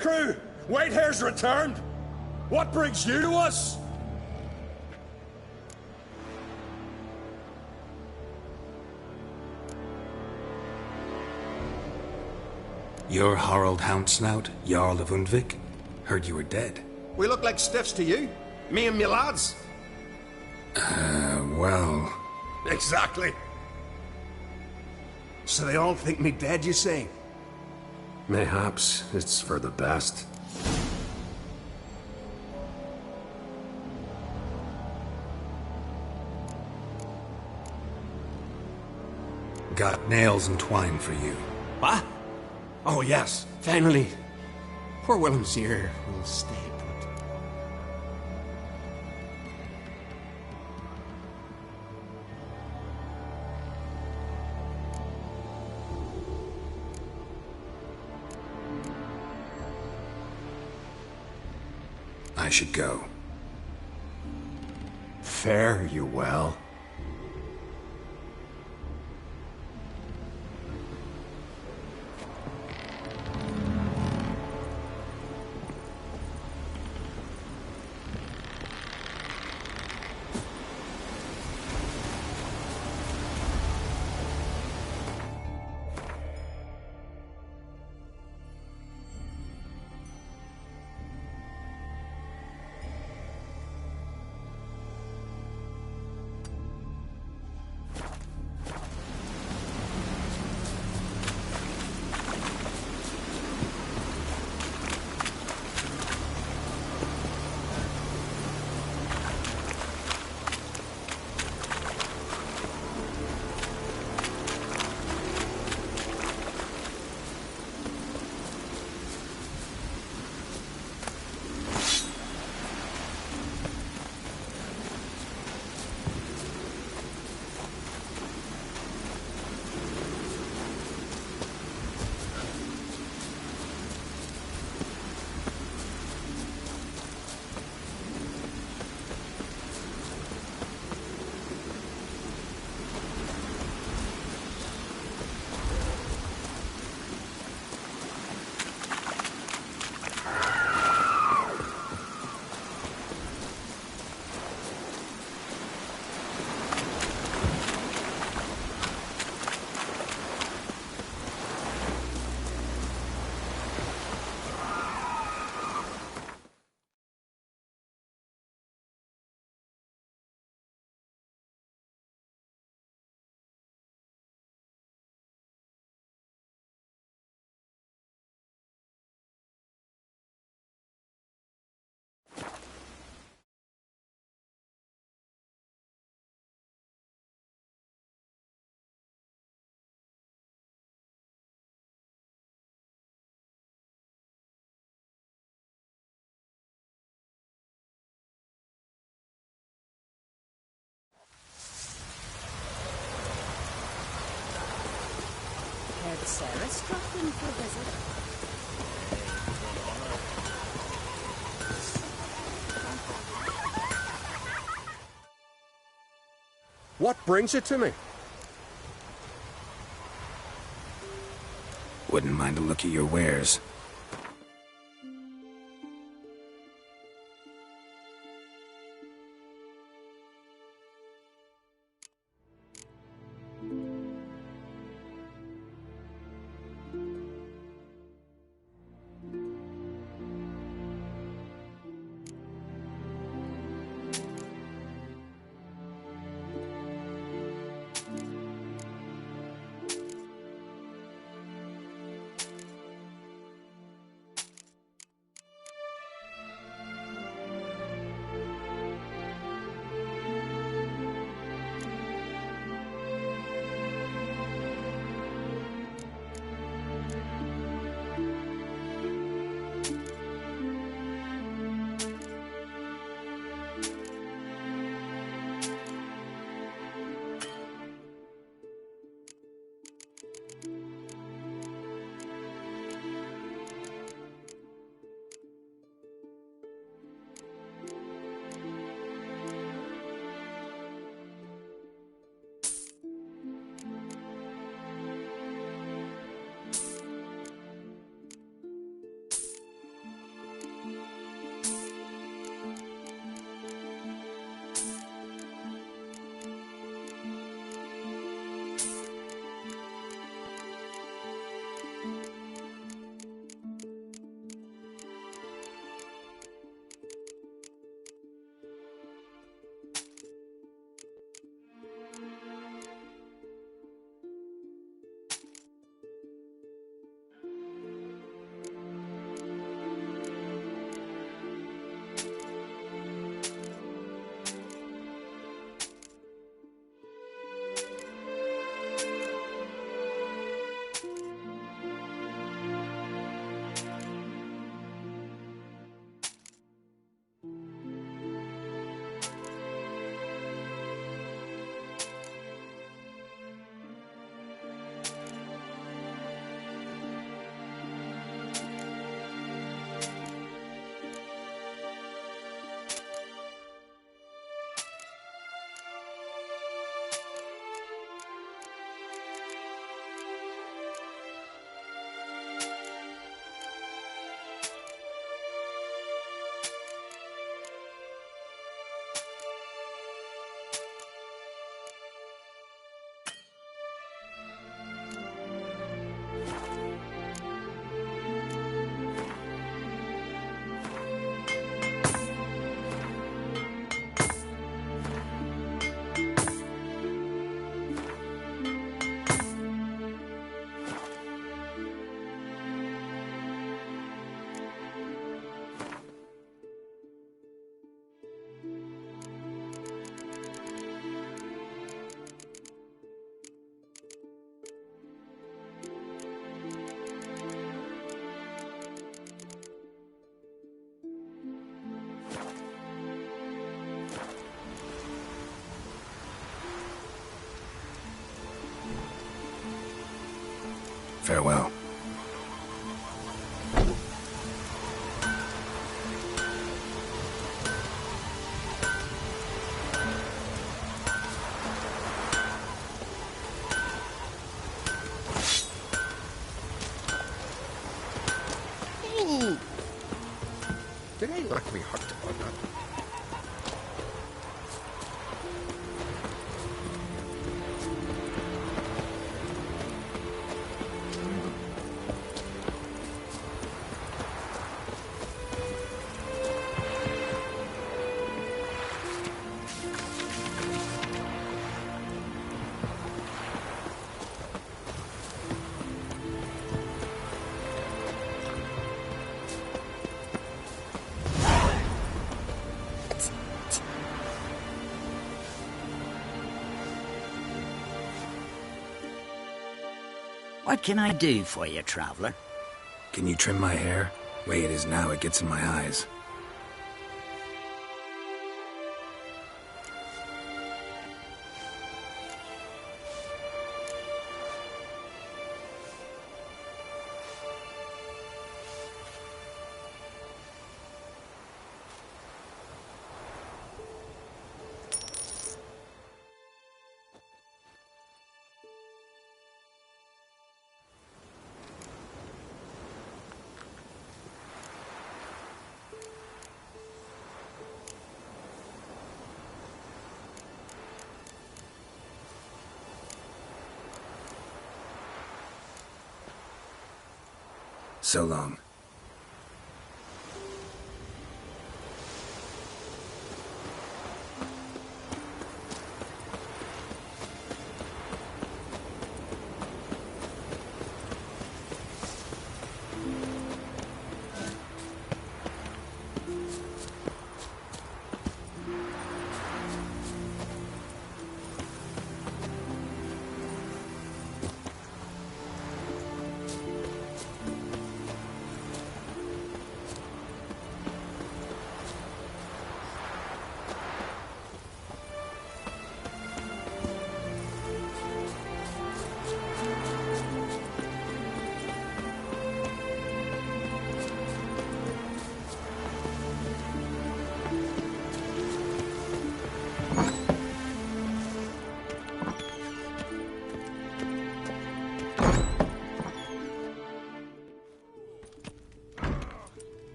crew! Whitehair's returned! What brings you to us? You're Harald Houndsnout, Jarl of Undvik? Heard you were dead. We look like stiffs to you? Me and me lads? Well... Exactly. So they all think me dead, you say? Mayhaps it's for the best. Got nails and twine for you. What? Oh yes, finally. Poor Willem's here will stay put. I should go. Fare you well. Sarah's dropped in for a visit. What brings you to me? Wouldn't mind a look at your wares. Farewell. Did I look me hurt or not? What can I do for you, traveler? Can you trim my hair? Way it is now, it gets in my eyes. So long.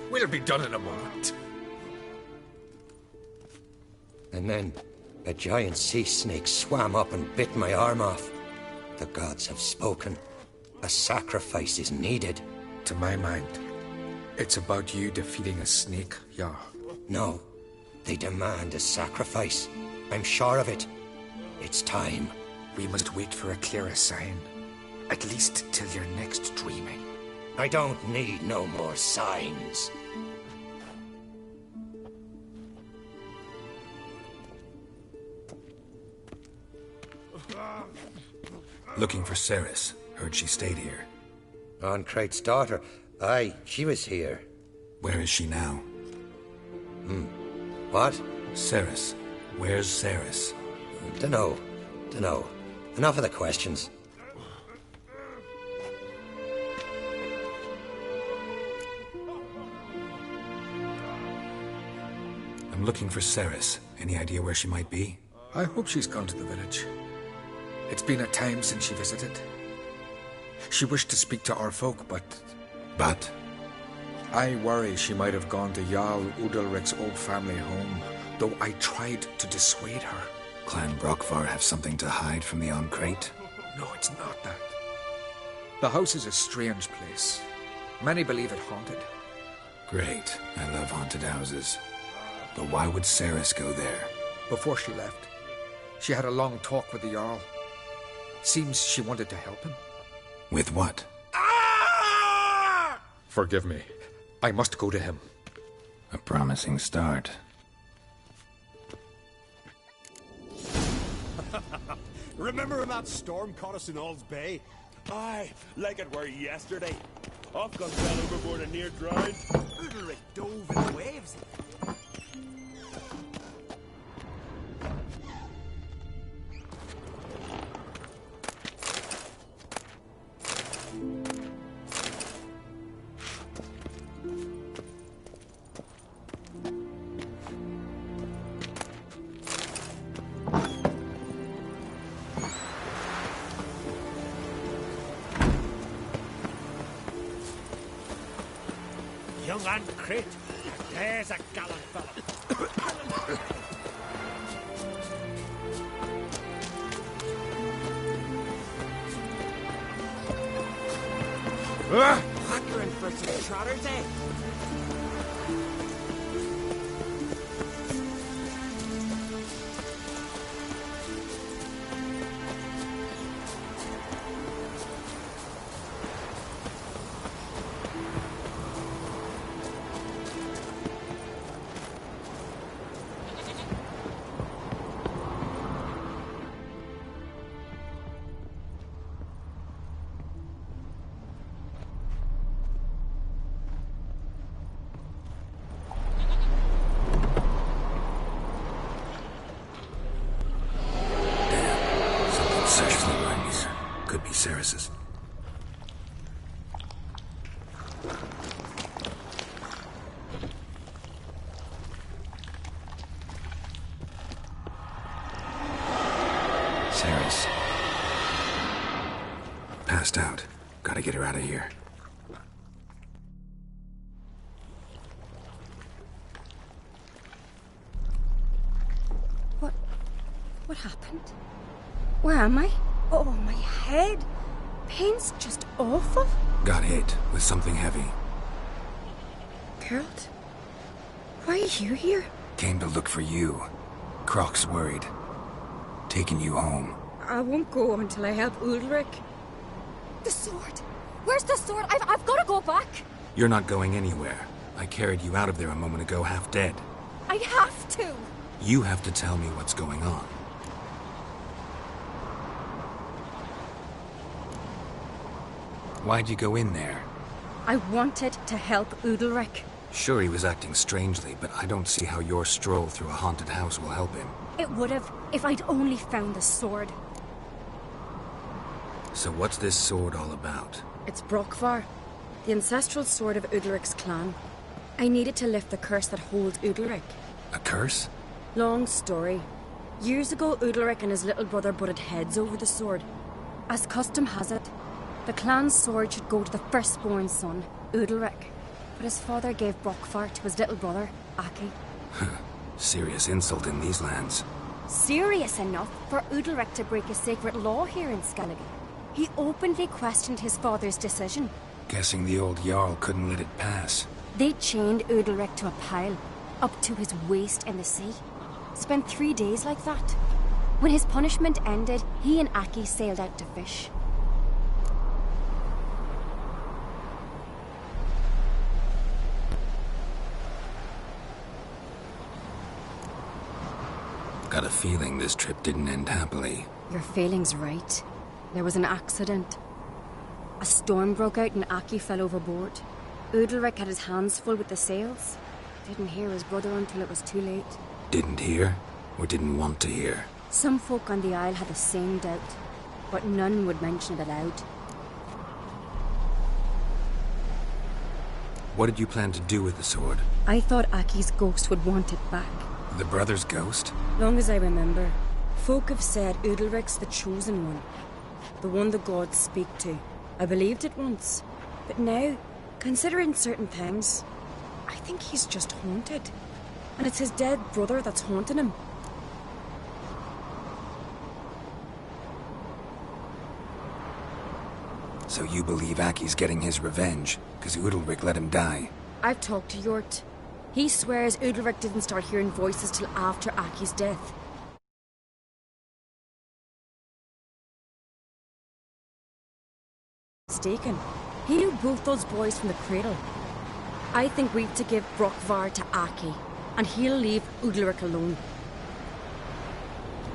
We'll be done in a moment. And then a giant sea snake swam up and bit my arm off. The gods have spoken. A sacrifice is needed. To my mind, it's about you defeating a snake, yeah. No, they demand a sacrifice. I'm sure of it. It's time. We must wait for a clearer sign. At least till your next dreaming. I don't need no more signs. Looking for Ceres. Heard she stayed here. Oncrate's daughter. Aye, she was here. Where is she now? What? Ceres. Where's Ceres? Dunno. Enough of the questions. I'm looking for Ceres. Any idea where she might be? I hope she's gone to the village. It's been a time since she visited. She wished to speak to our folk, but... But? I worry she might have gone to Jarl Udalric's old family home, though I tried to dissuade her. Clan Brockvar have something to hide from the Oncrate? No, it's not that. The house is a strange place. Many believe it haunted. Great. I love haunted houses. But why would Ceres go there? Before she left, she had a long talk with the Jarl. Seems she wanted to help him. With what? Forgive me. I must go to him. A promising start. Remember when that storm caught us in All's Bay? Aye, like it were yesterday. Ofcom fell overboard and near drowned. Udalric dove in the waves. Young and Crit. There's a gallant fella. Hackering for some trotters, eh? Could be Ceres's. Ceres. Passed out. Gotta get her out of here. What happened? Where am I? Oh, my head. Pain's just awful. Got hit with something heavy. Geralt? Why are you here? Came to look for you. Croc's worried. Taking you home. I won't go until I help Ulrich. The sword. Where's the sword? I've got to go back. You're not going anywhere. I carried you out of there a moment ago half dead. I have to. You have to tell me what's going on. Why'd you go in there? I wanted to help Ulrich. Sure, he was acting strangely, but I don't see how your stroll through a haunted house will help him. It would have, if I'd only found the sword. So what's this sword all about? It's Brokvar, the ancestral sword of Ulrich's clan. I needed to lift the curse that holds Ulrich. A curse? Long story. Years ago, Ulrich and his little brother butted heads over the sword. As custom has it, the clan's sword should go to the firstborn son, Ulrich. But his father gave Brokvar to his little brother, Aki. Serious insult in these lands. Serious enough for Ulrich to break a sacred law here in Skellige. He openly questioned his father's decision. Guessing the old Jarl couldn't let it pass. They chained Ulrich to a pile, up to his waist in the sea. Spent 3 days like that. When his punishment ended, he and Aki sailed out to fish. Got a feeling this trip didn't end happily. Your feeling's right. There was an accident. A storm broke out and Aki fell overboard. Ulrich had his hands full with the sails. Didn't hear his brother until it was too late. Didn't hear? Or didn't want to hear? Some folk on the Isle had the same doubt, but none would mention it aloud. What did you plan to do with the sword? I thought Aki's ghost would want it back. The brother's ghost? Long as I remember, folk have said Ulrich's the chosen one. The one the gods speak to. I believed it once. But now, considering certain things, I think he's just haunted. And it's his dead brother that's haunting him. So you believe Aki's getting his revenge, because Ulrich let him die? I've talked to Jort. He swears Ulrich didn't start hearing voices till after Aki's death. Mistaken. He knew both those boys from the cradle. I think we've to give Brokvar to Aki, and he'll leave Ulrich alone.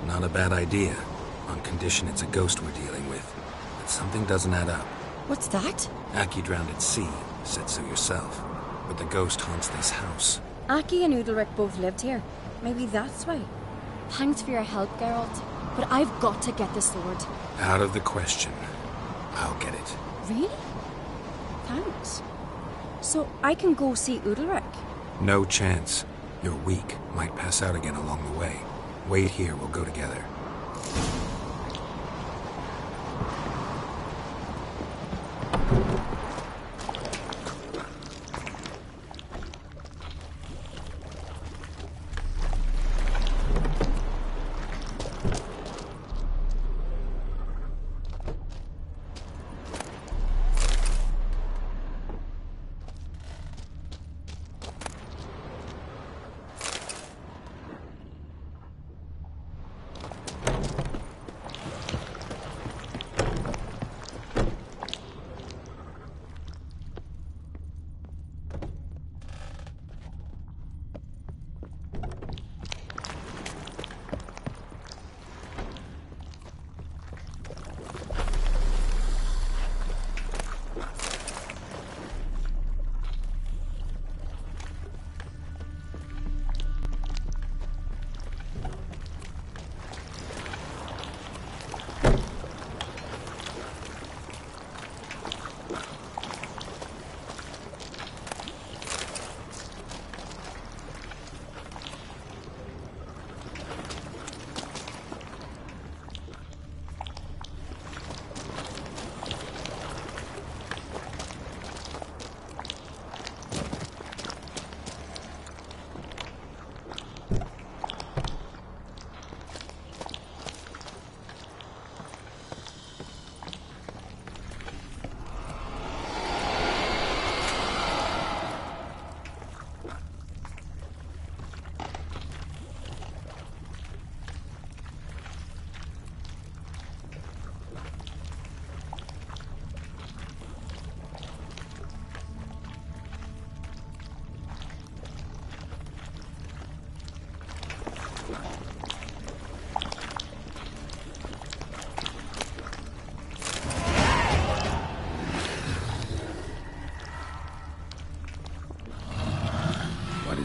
Not a bad idea, on condition it's a ghost we're dealing with. But something doesn't add up. What's that? Aki drowned at sea, said so yourself. But the ghost haunts this house. Aki and Ulrich both lived here. Maybe that's why. Thanks for your help, Geralt. But I've got to get the sword. Out of the question. I'll get it. Really? Thanks. So I can go see Ulrich? No chance. You're weak. Might pass out again along the way. Wait here, we'll go together.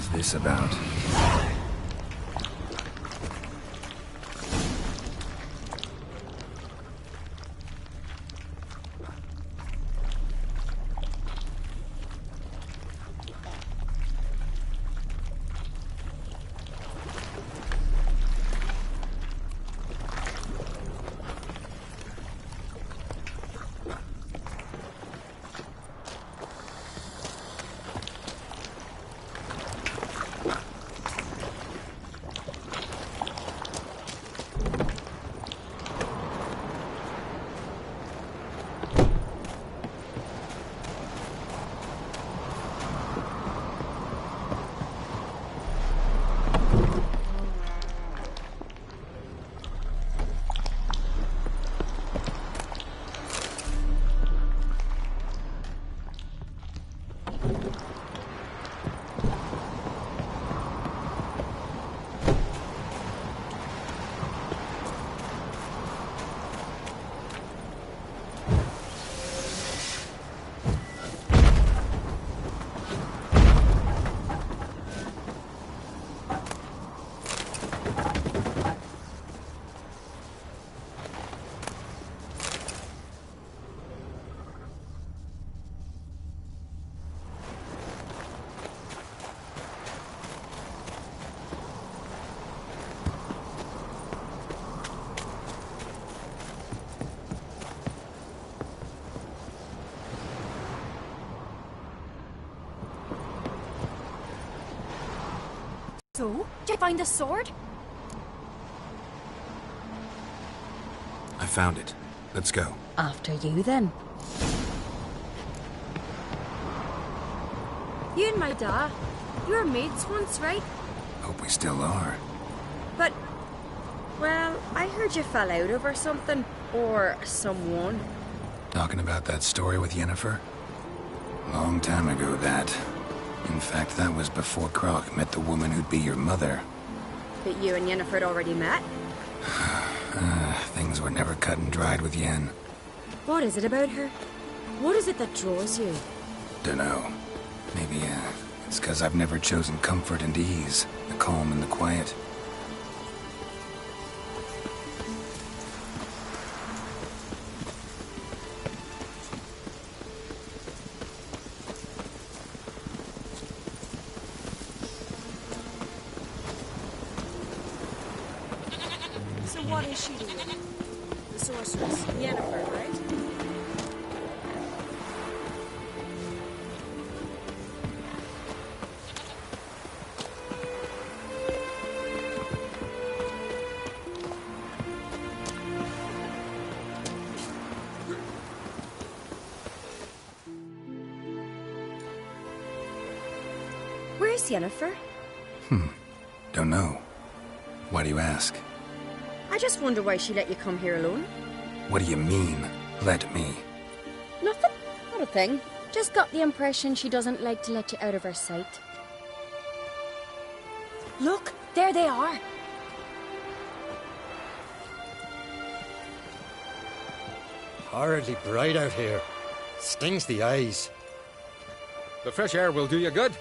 What's this about? So, did you find the sword? I found it. Let's go. After you, then. You and my dad, you were mates once, right? Hope we still are. But, well, I heard you fell out over something. Or someone. Talking about that story with Yennefer? Long time ago, that. In fact, that was before Croc met the woman who'd be your mother. But you and Yennefer had already met? Things were never cut and dried with Yen. What is it about her? What is it that draws you? Dunno. Maybe, it's 'cause I've never chosen comfort and ease, the calm and the quiet. So what is she doing? The sorceress, Yennefer, right? Where's Yennefer? Don't know. Why do you ask? I just wonder why she let you come here alone. What do you mean, let me? Nothing. Not a thing. Just got the impression she doesn't like to let you out of her sight. Look, there they are. Horridly bright out here. Stings the eyes. The fresh air will do you good.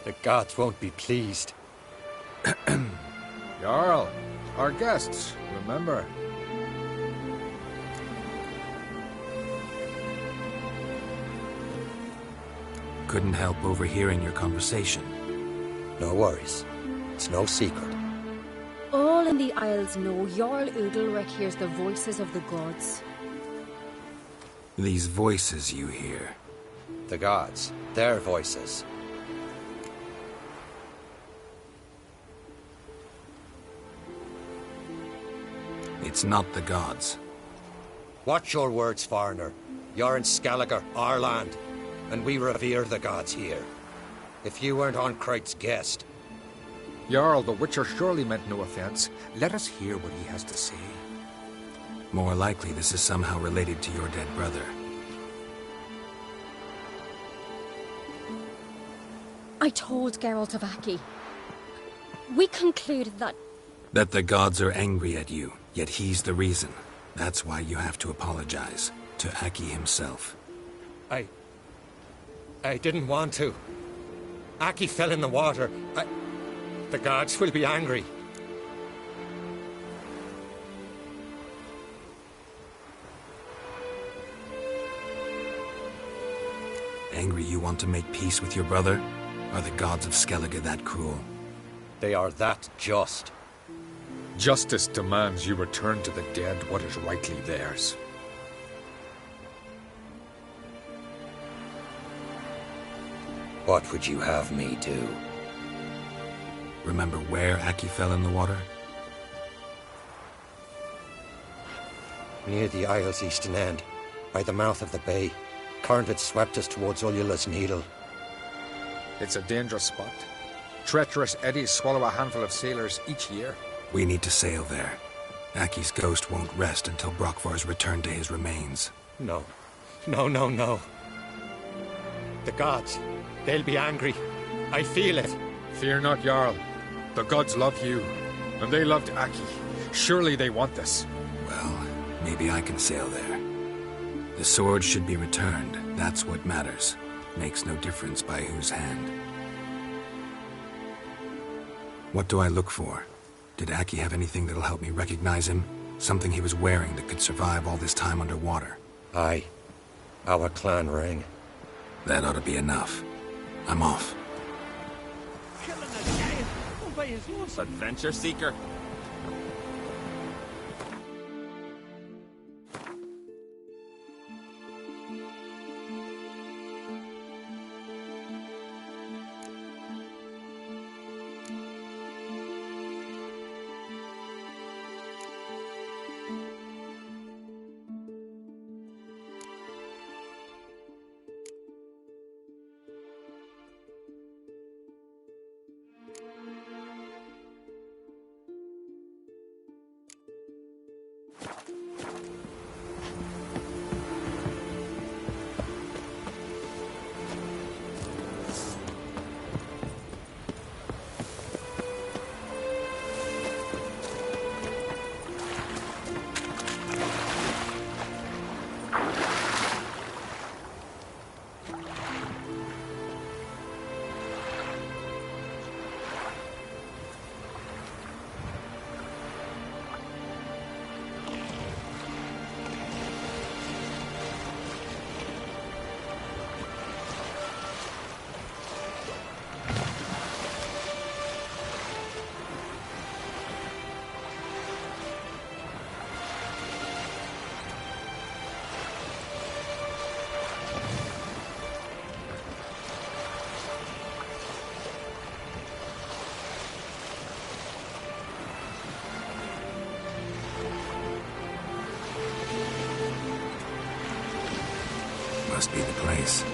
The gods won't be pleased. Jarl, our guests, remember. Couldn't help overhearing your conversation. No worries. It's no secret. All in the Isles know Jarl Udalric hears the voices of the gods. These voices you hear. The gods, their voices. It's not the gods. Watch your words, foreigner. You're in Skelliger, our land, and we revere the gods here. If you weren't on Kright's guest... Jarl, the Witcher surely meant no offense. Let us hear what he has to say. More likely this is somehow related to your dead brother. I told Geralt of Aki. We concluded that... That the gods are angry at you, yet he's the reason. That's why you have to apologize. To Aki himself. I didn't want to. Aki fell in the water. The gods will be angry. Angry you want to make peace with your brother? Are the gods of Skellige that cruel? They are that just. Justice demands you return to the dead what is rightly theirs. What would you have me do? Remember where Aki fell in the water? Near the isle's eastern end, by the mouth of the bay. Current had swept us towards Ullula's Needle. It's a dangerous spot. Treacherous eddies swallow a handful of sailors each year. We need to sail there. Aki's ghost won't rest until Brokvar's returned to his remains. No. No. The gods, they'll be angry. I feel it. Fear not, Jarl. The gods love you, and they loved Aki. Surely they want this. Well, maybe I can sail there. The sword should be returned. That's what matters. Makes no difference by whose hand. What do I look for? Did Aki have anything that'll help me recognize him? Something he was wearing that could survive all this time underwater? Aye. Our clan ring. That ought to be enough. I'm off. Killing a giant all by his horse. Adventure seeker. Must be the place.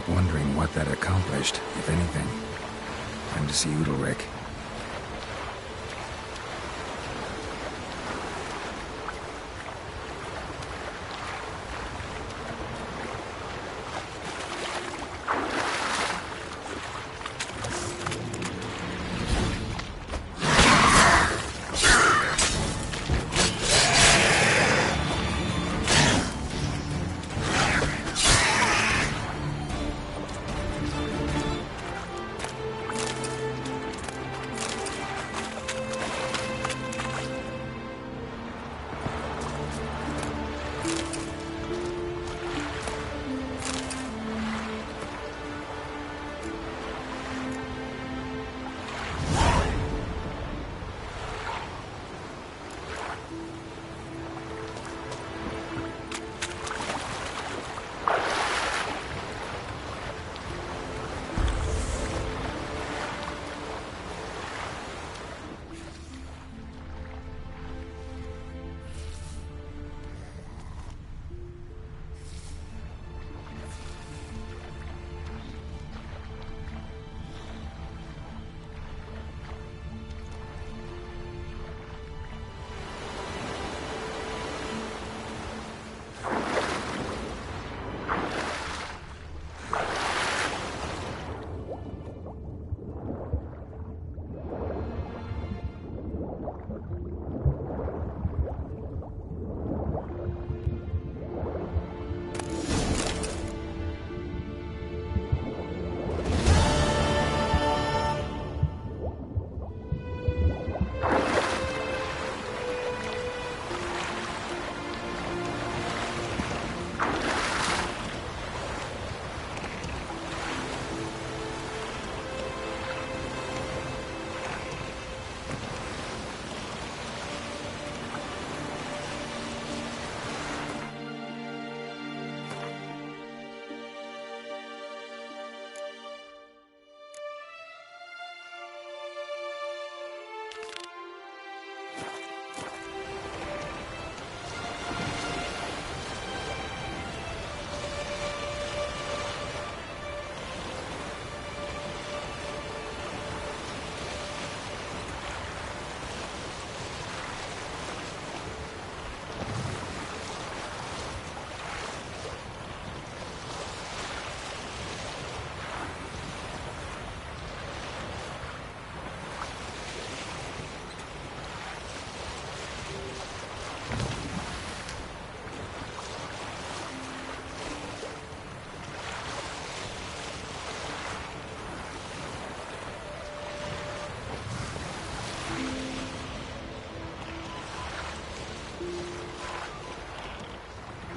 left wondering what that accomplished, if anything. Time to see Udalric.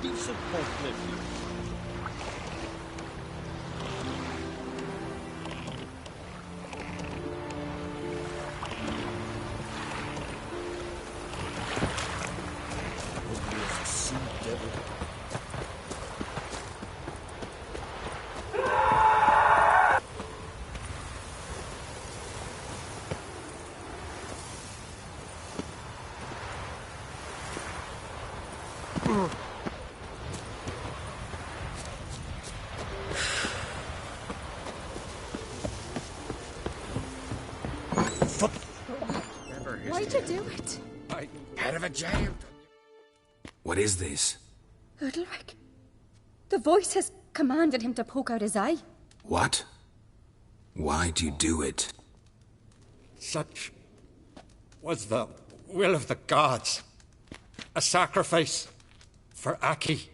Decent point, Why'd you do it? Head of a giant! What is this? Udalric. The voice has commanded him to poke out his eye. What? Why'd you do it? Such was the will of the gods. A sacrifice for Aki.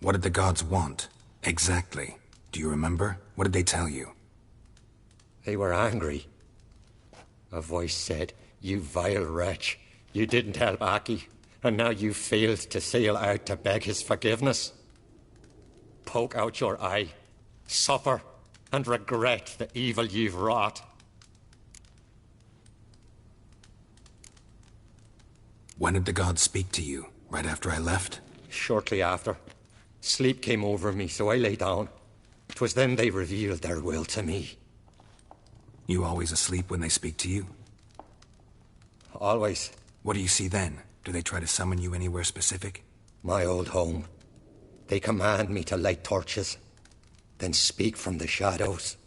What did the gods want? Exactly. Do you remember? What did they tell you? They were angry. A voice said, "You vile wretch, you didn't help Aki, and now you failed to sail out to beg his forgiveness. Poke out your eye, suffer, and regret the evil you've wrought." When did the gods speak to you? Right after I left? Shortly after. Sleep came over me, so I lay down. 'Twas then they revealed their will to me. You always asleep when they speak to you? always. What do you see then? Do they try to summon you anywhere specific? My old home. They command me to light torches, then speak from the shadows.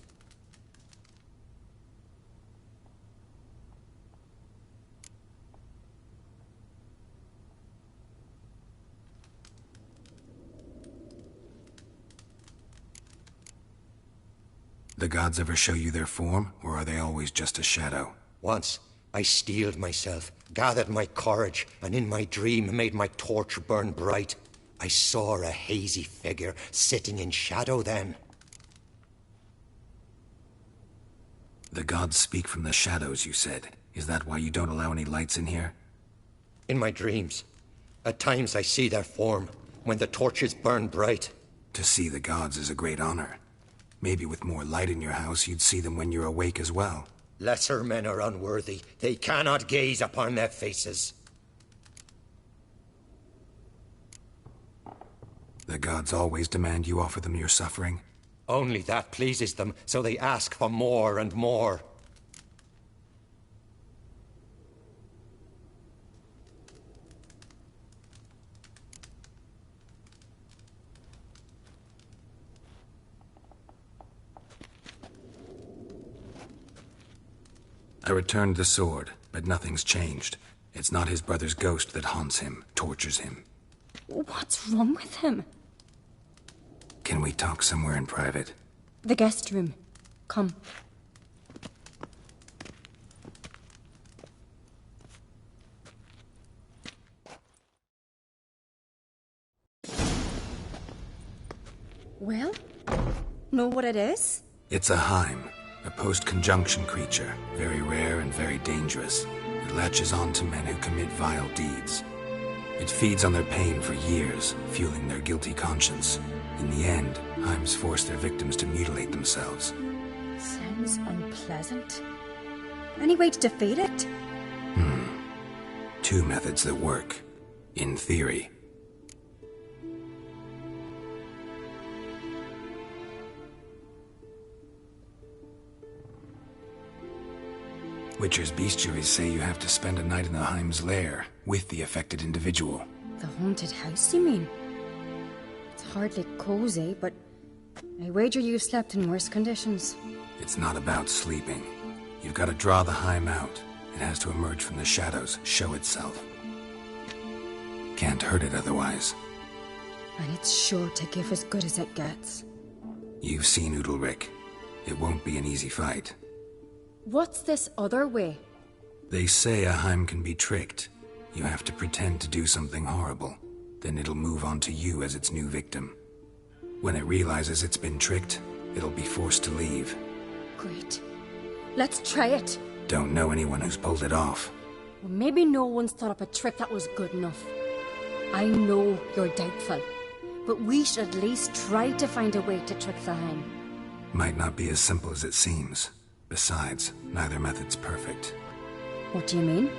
The gods ever show you their form, or are they always just a shadow? Once, I steeled myself, gathered my courage, and in my dream made my torch burn bright. I saw a hazy figure sitting in shadow then. The gods speak from the shadows, you said. Is that why you don't allow any lights in here? In my dreams. At times I see their form, when the torches burn bright. To see the gods is a great honor. Maybe with more light in your house, you'd see them when you're awake as well. Lesser men are unworthy. They cannot gaze upon their faces. The gods always demand you offer them your suffering? Only that pleases them, so they ask for more and more. I returned the sword, but nothing's changed. It's not his brother's ghost that haunts him, tortures him. What's wrong with him? Can we talk somewhere in private? The guest room. Come. Well, know what it is? It's a Heim, a post-conjunction creature, very rare and very dangerous. It latches on to men who commit vile deeds. It feeds on their pain for years, fueling their guilty conscience. In the end, Heims force their victims to mutilate themselves. Sounds unpleasant. Any way to defeat it? Two methods that work. In theory. Witcher's bestiaries say you have to spend a night in the Heim's lair with the affected individual. The haunted house, you mean? It's hardly cozy, but I wager you've slept in worse conditions. It's not about sleeping. You've got to draw the Heim out. It has to emerge from the shadows, show itself. Can't hurt it otherwise. And it's sure to give as good as it gets. You've seen Udalric. It won't be an easy fight. What's this other way? They say a Heim can be tricked. You have to pretend to do something horrible. Then it'll move on to you as its new victim. When it realizes it's been tricked, it'll be forced to leave. Great. Let's try it. Don't know anyone who's pulled it off. Well, maybe no one's thought up a trick that was good enough. I know you're doubtful, but we should at least try to find a way to trick the Heim. Might not be as simple as it seems. Besides, neither method's perfect. What do you mean?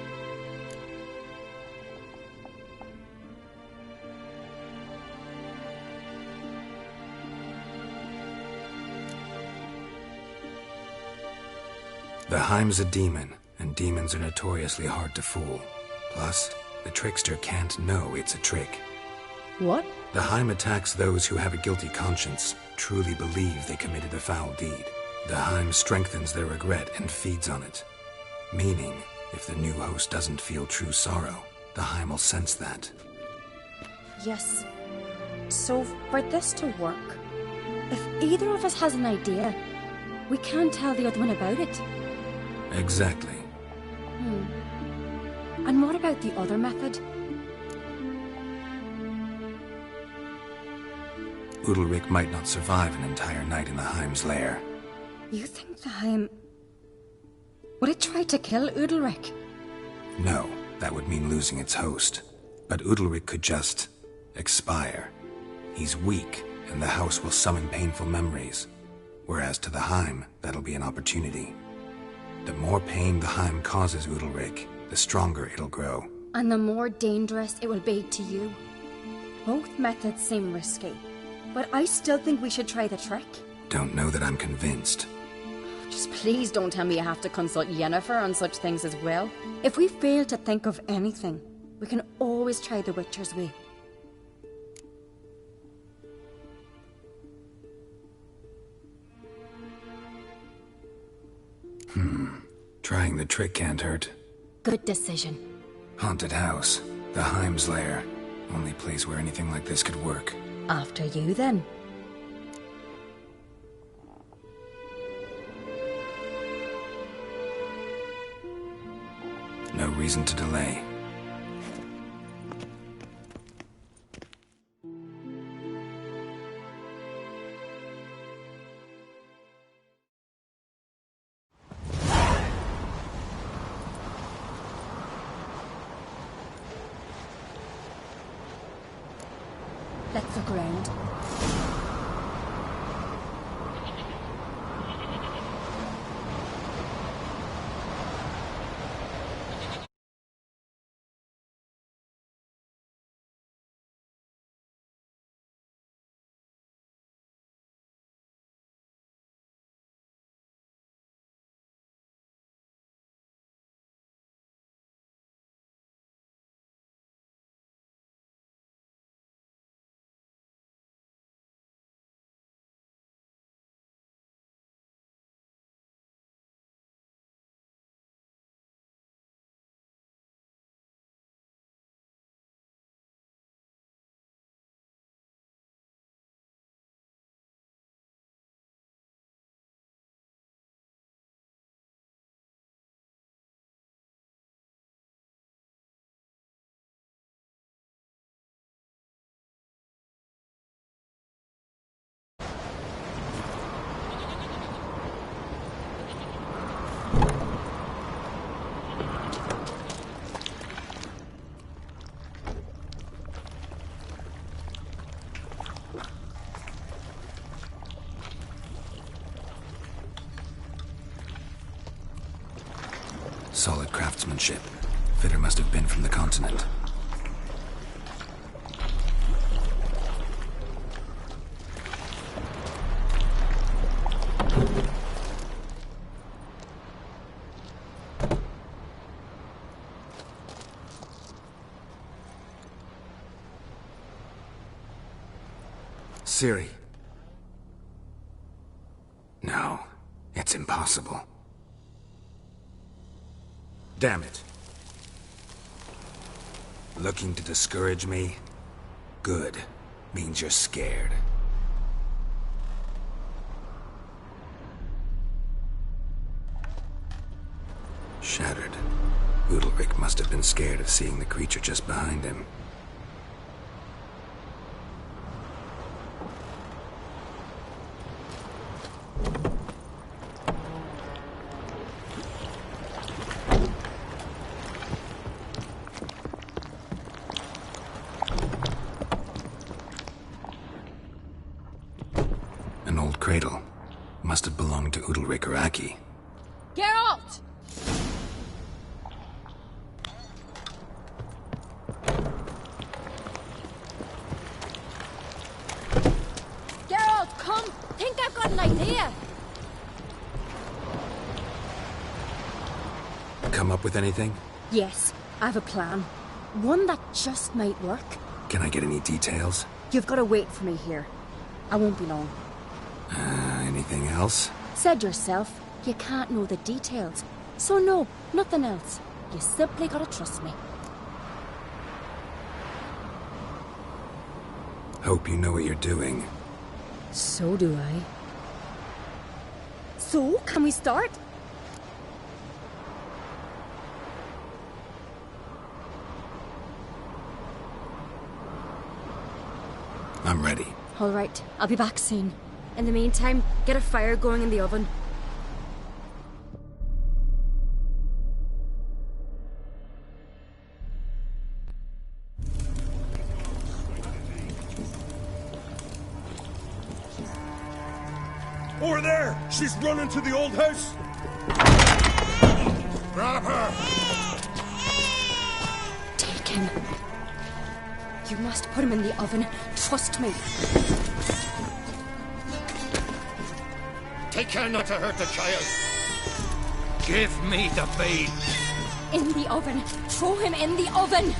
The Heim's a demon, and demons are notoriously hard to fool. Plus, the trickster can't know it's a trick. What? The Heim attacks those who have a guilty conscience, truly believe they committed a foul deed. The Heim strengthens their regret and feeds on it. Meaning, if the new host doesn't feel true sorrow, the Heim will sense that. Yes. So, for this to work, if either of us has an idea, we can't tell the other one about it. Exactly. And what about the other method? Udalric might not survive an entire night in the Heim's lair. You think the Heim... Would it try to kill Udalric? No, that would mean losing its host. But Udalric could just... expire. He's weak, and the house will summon painful memories. Whereas to the Heim, that'll be an opportunity. The more pain the Heim causes Udalric, the stronger it'll grow. And the more dangerous it will be to you. Both methods seem risky, but I still think we should try the trick. Don't know that I'm convinced. Just Please don't tell me you have to consult Yennefer on such things as well. If we fail to think of anything, we can always try the Witcher's way. Trying the trick can't hurt. Good decision. Haunted house. The Heim's lair. Only place where anything like this could work. After you, then. No reason to delay. Let's look around. Solid craftsmanship. Fitter must have been from the continent. Ciri. No, it's impossible. Damn it. Looking to discourage me? Good. Means you're scared. Shattered. Udalric must have been scared of seeing the creature just behind him. An old cradle. Must have belonged to Udalric or Aki. Geralt! Geralt, come! Think I've got an idea! Come up with anything? Yes, I have a plan. One that just might work. Can I get any details? You've got to wait for me here. I won't be long. Anything else? Said yourself, you can't know the details. So no, nothing else. You simply gotta trust me. Hope you know what you're doing. So do I. So, can we start? I'm ready. All right, I'll be back soon. In the meantime, get a fire going in the oven. Over there! She's running to the old house! Grab her! Take him. You must put him in the oven. Trust me. Take care not to hurt the child. Give me the babe. In the oven. Throw him in the oven.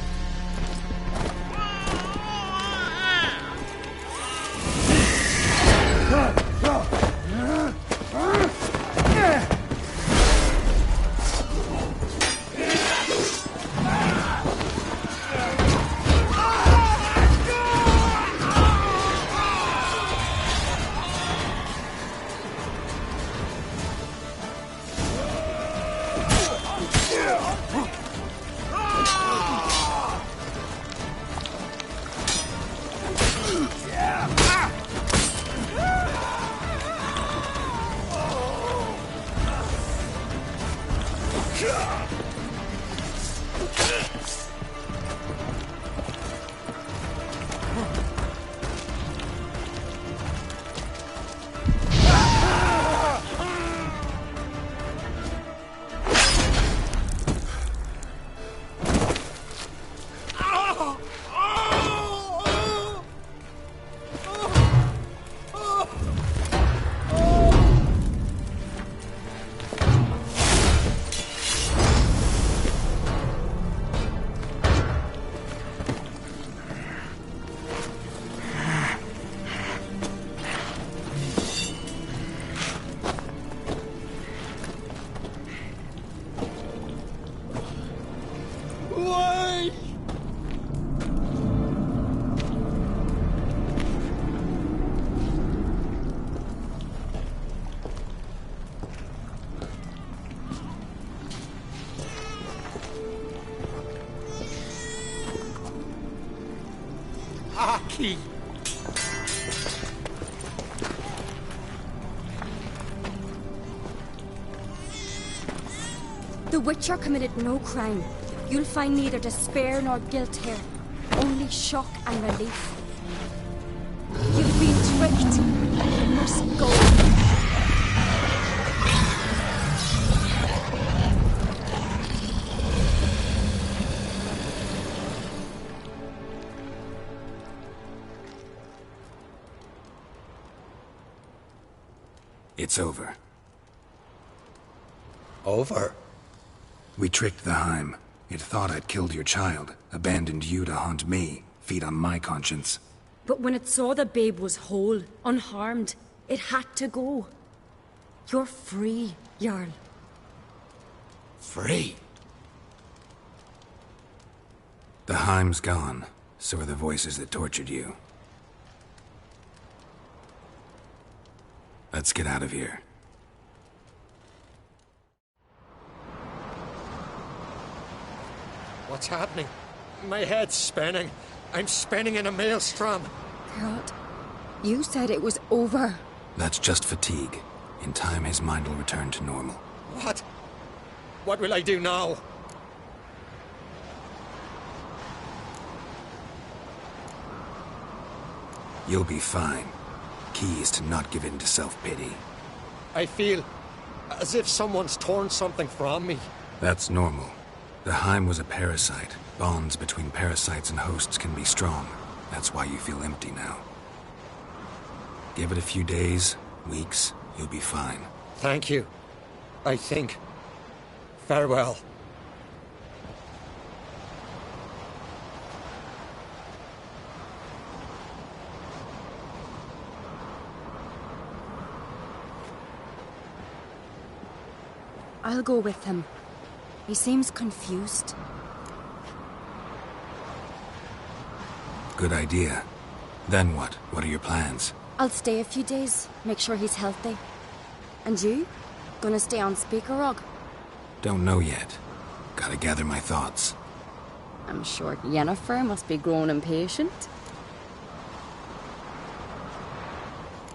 Aki! The Witcher committed no crime. You'll find neither despair nor guilt here. Only shock and relief. You've been tricked. You must go. It's over. Over? We tricked the Heim. It thought I'd killed your child, abandoned you to haunt me, feed on my conscience. But when it saw the babe was whole, unharmed, it had to go. You're free, Jarl. Free? The Heim's gone, so are the voices that tortured you. Let's get out of here. What's happening? My head's spinning. I'm spinning in a maelstrom. God, you said it was over. That's just fatigue. In time, his mind will return to normal. What? What will I do now? You'll be fine. Key is to not give in to self-pity. I feel as if someone's torn something from me. That's normal. The Heim was a parasite. Bonds between parasites and hosts can be strong. That's why you feel empty now. Give it a few days, weeks, you'll be fine. Thank you. I think. Farewell. I'll go with him. He seems confused. Good idea. Then what? What are your plans? I'll stay a few days, make sure he's healthy. And you? Gonna stay on Speaker Rog? Don't know yet. Gotta gather my thoughts. I'm sure Yennefer must be grown impatient.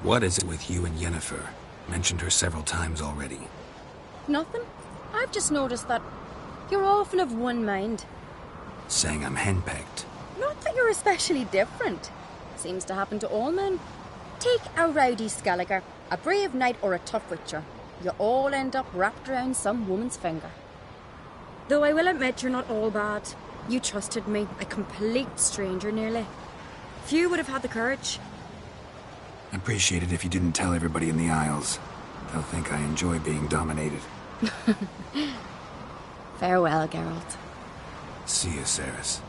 What is it with you and Yennefer? Mentioned her several times already. Nothing. I've just noticed that you're often of one mind. Saying I'm henpecked. Not that you're especially different. Seems to happen to all men. Take a rowdy Skelliger, a brave knight or a tough witcher. You all end up wrapped around some woman's finger. Though I will admit you're not all bad. You trusted me, a complete stranger nearly. Few would have had the courage. Appreciate it if you didn't tell everybody in the Isles. They'll think I enjoy being dominated. Farewell, Geralt. See you, Ceres.